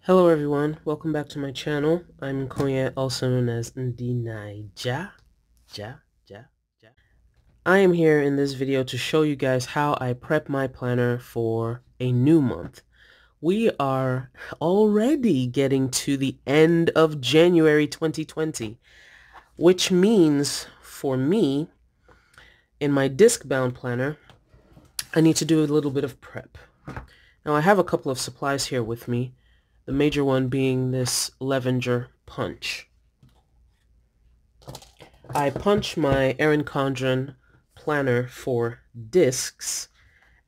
Hello everyone, welcome back to my channel. I'm Nkonye, also known as NdiNaija. I am here in this video to show you guys how I prep my planner for a new month. We are already getting to the end of January 2020, which means for me, in my Discbound planner, I need to do a little bit of prep. Now I have a couple of supplies here with me. The major one being this Levenger punch. I punch my Erin Condren Planner for discs,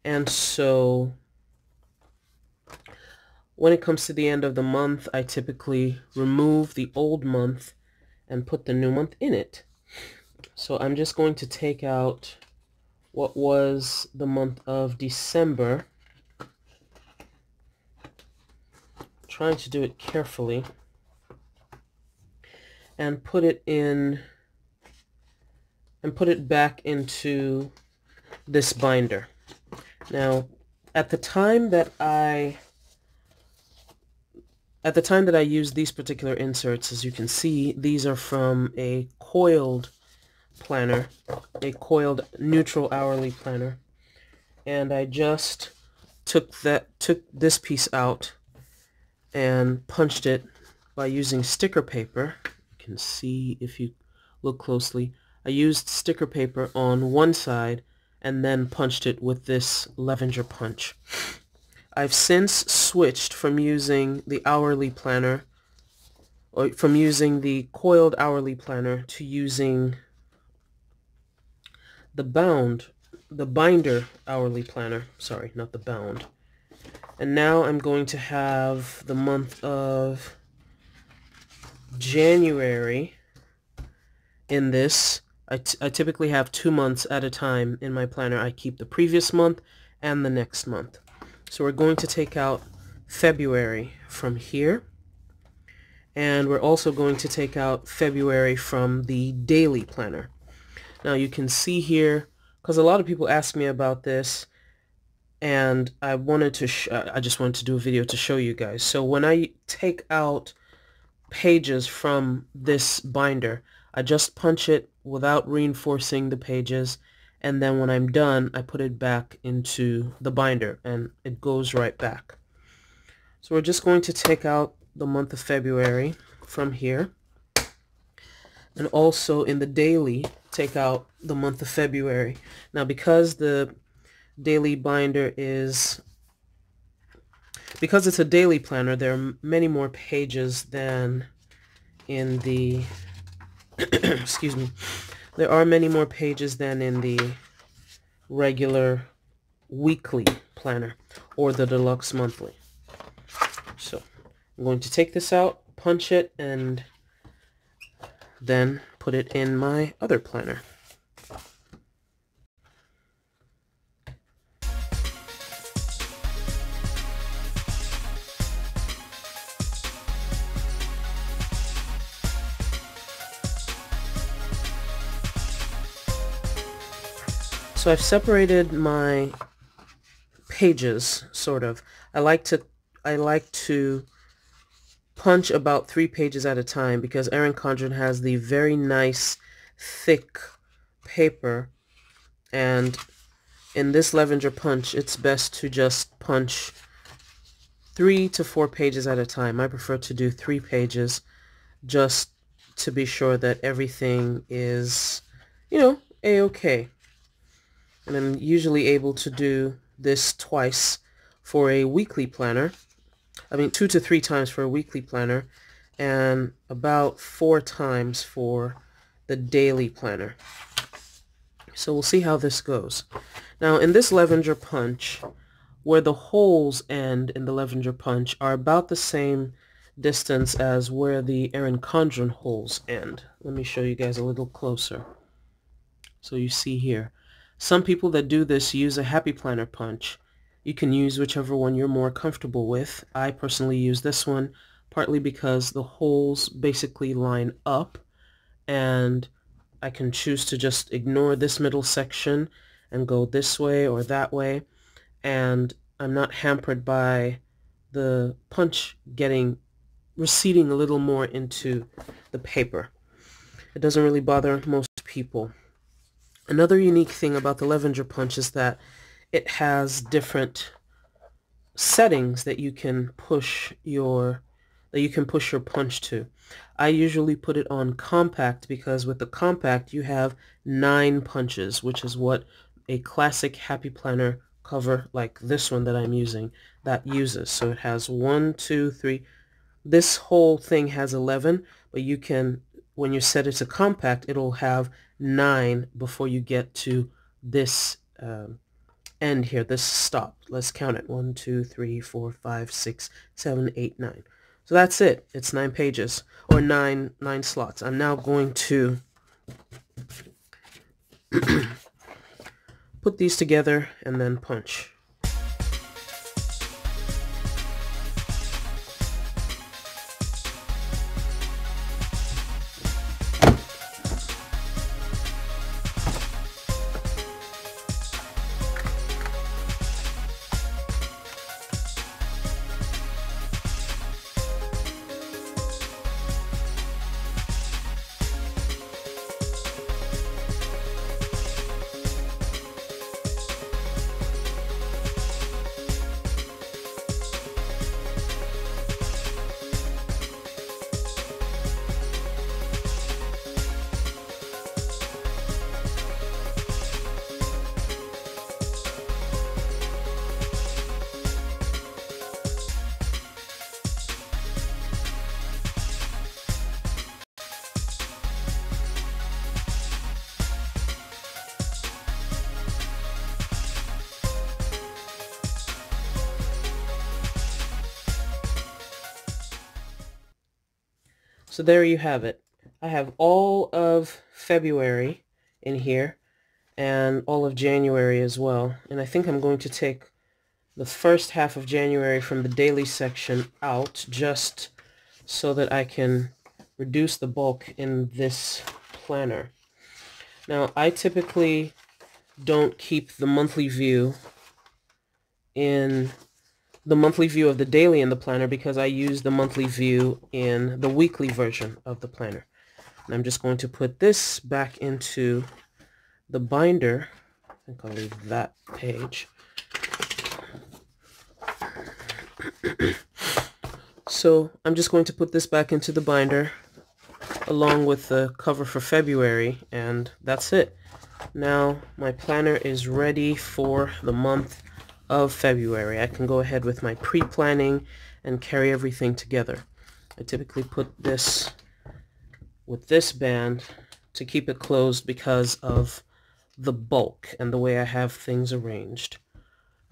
and so when it comes to the end of the month, I typically remove the old month and put the new month in it. So I'm just going to take out what was the month of December, trying to do it carefully, and put it in and put it back into this binder. Now, at the time that I use these particular inserts, as you can see, these are from a coiled planner, a coiled neutral hourly planner, and I just took this piece out and punched it by using sticker paper. You can see if you look closely, I used sticker paper on one side and then punched it with this Levenger punch. I've since switched from using the hourly planner, or from using the coiled hourly planner, to using the binder hourly planner. Sorry, not the bound. And now I'm going to have the month of January in this. I typically have 2 months at a time in my planner. I keep the previous month and the next month. So we're going to take out February from here, and we're also going to take out February from the daily planner. Now you can see here, because a lot of people ask me about this, and I just wanted to do a video to show you guys. So when I take out pages from this binder, I just punch it without reinforcing the pages, and then when I'm done, I put it back into the binder and it goes right back. So we're just going to take out the month of February from here, and also in the daily take out the month of February. Now because the daily binder it's a daily planner, there are many more pages than in the excuse me, there are many more pages than in the regular weekly planner or the deluxe monthly. So I'm going to take this out, punch it, and then put it in my other planner. So I've separated my pages, sort of. I like to punch about 3 pages at a time, because Erin Condren has the very nice thick paper, and in this Levenger punch it's best to just punch 3 to 4 pages at a time. I prefer to do 3 pages just to be sure that everything is, a-okay. And I'm usually able to do this twice for a weekly planner. I mean 2 to 3 times for a weekly planner, and about 4 times for the daily planner. So we'll see how this goes. Now in this Levenger punch, where the holes end in the Levenger punch are about the same distance as where the Erin Condren holes end. Let me show you guys a little closer. So you see here, some people that do this use a Happy Planner punch. You can use whichever one you're more comfortable with. I personally use this one, partly because the holes basically line up, and I can choose to just ignore this middle section and go this way or that way, and I'm not hampered by the punch receding a little more into the paper. It doesn't really bother most people. Another unique thing about the Levenger punch is that it has different settings that you can push your punch to. I usually put it on compact because with the compact you have 9 punches, which is what a classic Happy Planner cover like this one that I'm using that uses. So it has 1, 2, 3. This whole thing has 11, but you can, when you set it to compact, it'll have 9 before you get to this end here, this stop. Let's count it. 1, 2, 3, 4, 5, 6, 7, 8, 9. So that's it. It's 9 pages, or 9 slots. I'm now going to put these together and then punch. So there you have it. I have all of February in here and all of January as well. And I think I'm going to take the first half of January from the daily section out just so that I can reduce the bulk in this planner. Now, I typically don't keep the monthly view of the daily in the planner because I use the monthly view in the weekly version of the planner. And I'm just going to put this back into the binder. I think I'll leave that page. So I'm just going to put this back into the binder along with the cover for February, and that's it. Now my planner is ready for the month of February. I can go ahead with my pre-planning and carry everything together. I typically put this with this band to keep it closed because of the bulk and the way I have things arranged.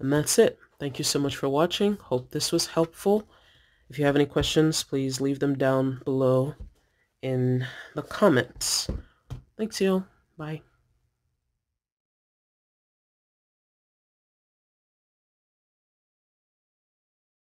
And that's it. Thank you so much for watching. Hope this was helpful. If you have any questions, please leave them down below in the comments. Thanks, y'all. Bye.